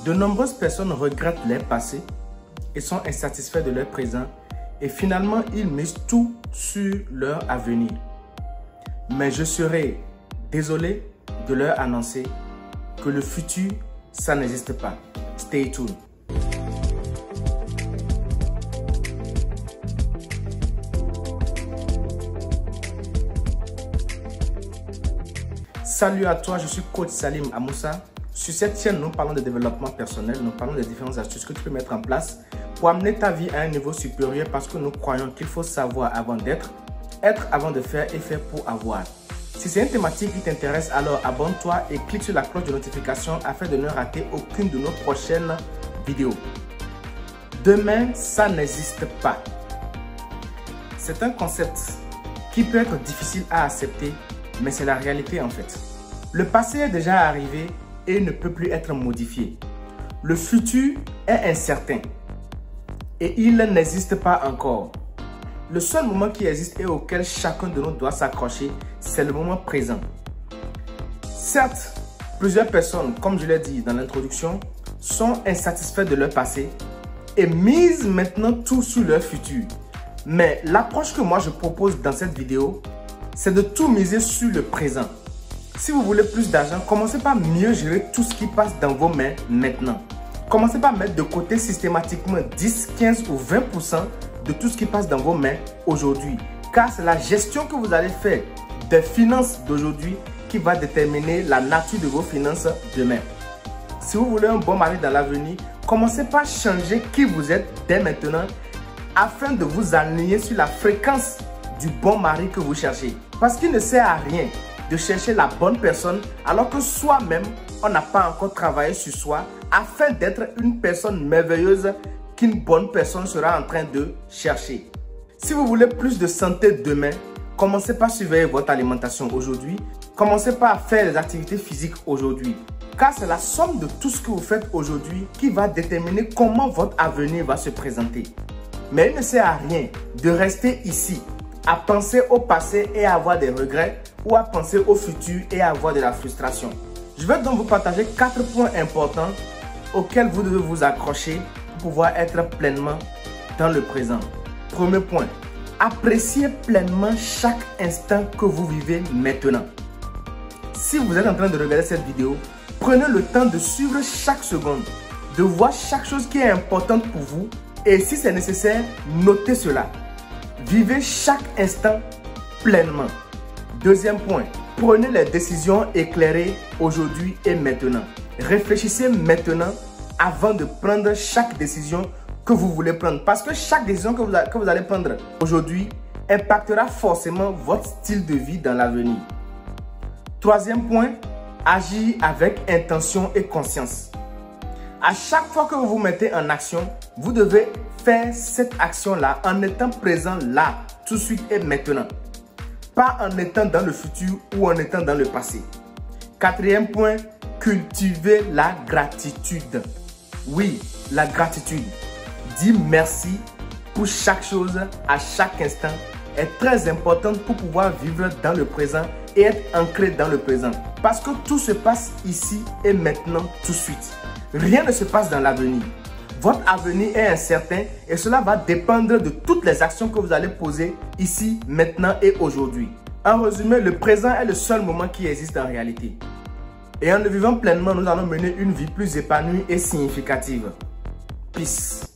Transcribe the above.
De nombreuses personnes regrettent leur passé et sont insatisfaits de leur présent et finalement ils misent tout sur leur avenir. Mais je serai désolé de leur annoncer que le futur, ça n'existe pas. Stay tuned. Salut à toi, je suis coach Salim Amoussa. Sur cette chaîne, nous parlons de développement personnel, nous parlons des différentes astuces que tu peux mettre en place pour amener ta vie à un niveau supérieur parce que nous croyons qu'il faut savoir avant d'être, être avant de faire et faire pour avoir. Si c'est une thématique qui t'intéresse, alors abonne-toi et clique sur la cloche de notification afin de ne rater aucune de nos prochaines vidéos. Demain, ça n'existe pas. C'est un concept qui peut être difficile à accepter, mais c'est la réalité en fait. Le passé est déjà arrivé et ne peut plus être modifié. Le futur est incertain et il n'existe pas encore. Le seul moment qui existe et auquel chacun de nous doit s'accrocher, c'est le moment présent. Certes, plusieurs personnes, comme je l'ai dit dans l'introduction, sont insatisfaites de leur passé et misent maintenant tout sur leur futur. Mais l'approche que moi je propose dans cette vidéo, c'est de tout miser sur le présent. Si vous voulez plus d'argent, commencez par mieux gérer tout ce qui passe dans vos mains maintenant. Commencez par mettre de côté systématiquement 10, 15 ou 20% de tout ce qui passe dans vos mains aujourd'hui. Car c'est la gestion que vous allez faire des finances d'aujourd'hui qui va déterminer la nature de vos finances demain. Si vous voulez un bon mari dans l'avenir, commencez par changer qui vous êtes dès maintenant afin de vous aligner sur la fréquence du bon mari que vous cherchez. Parce qu'il ne sert à rien de chercher la bonne personne alors que soi-même, on n'a pas encore travaillé sur soi afin d'être une personne merveilleuse qu'une bonne personne sera en train de chercher. Si vous voulez plus de santé demain, commencez par surveiller votre alimentation aujourd'hui. Commencez par faire des activités physiques aujourd'hui. Car c'est la somme de tout ce que vous faites aujourd'hui qui va déterminer comment votre avenir va se présenter. Mais il ne sert à rien de rester ici, à penser au passé et à avoir des regrets ou à penser au futur et à avoir de la frustration. Je vais donc vous partager 4 points importants auxquels vous devez vous accrocher pour pouvoir être pleinement dans le présent. Premier point, appréciez pleinement chaque instant que vous vivez maintenant. Si vous êtes en train de regarder cette vidéo, prenez le temps de suivre chaque seconde, de voir chaque chose qui est importante pour vous et si c'est nécessaire, notez cela. Vivez chaque instant pleinement. Deuxième point, prenez les décisions éclairées aujourd'hui et maintenant. Réfléchissez maintenant avant de prendre chaque décision que vous voulez prendre. Parce que chaque décision que vous allez prendre aujourd'hui impactera forcément votre style de vie dans l'avenir. Troisième point, agir avec intention et conscience. À chaque fois que vous vous mettez en action, vous devez faire cette action-là en étant présent là, tout de suite et maintenant. Pas en étant dans le futur ou en étant dans le passé. Quatrième point, cultivez la gratitude. Oui, la gratitude. Dire merci pour chaque chose à chaque instant est très importante pour pouvoir vivre dans le présent et être ancré dans le présent. Parce que tout se passe ici et maintenant tout de suite. Rien ne se passe dans l'avenir. Votre avenir est incertain et cela va dépendre de toutes les actions que vous allez poser ici, maintenant et aujourd'hui. En résumé, le présent est le seul moment qui existe en réalité. Et en le vivant pleinement, nous allons mener une vie plus épanouie et significative. Peace.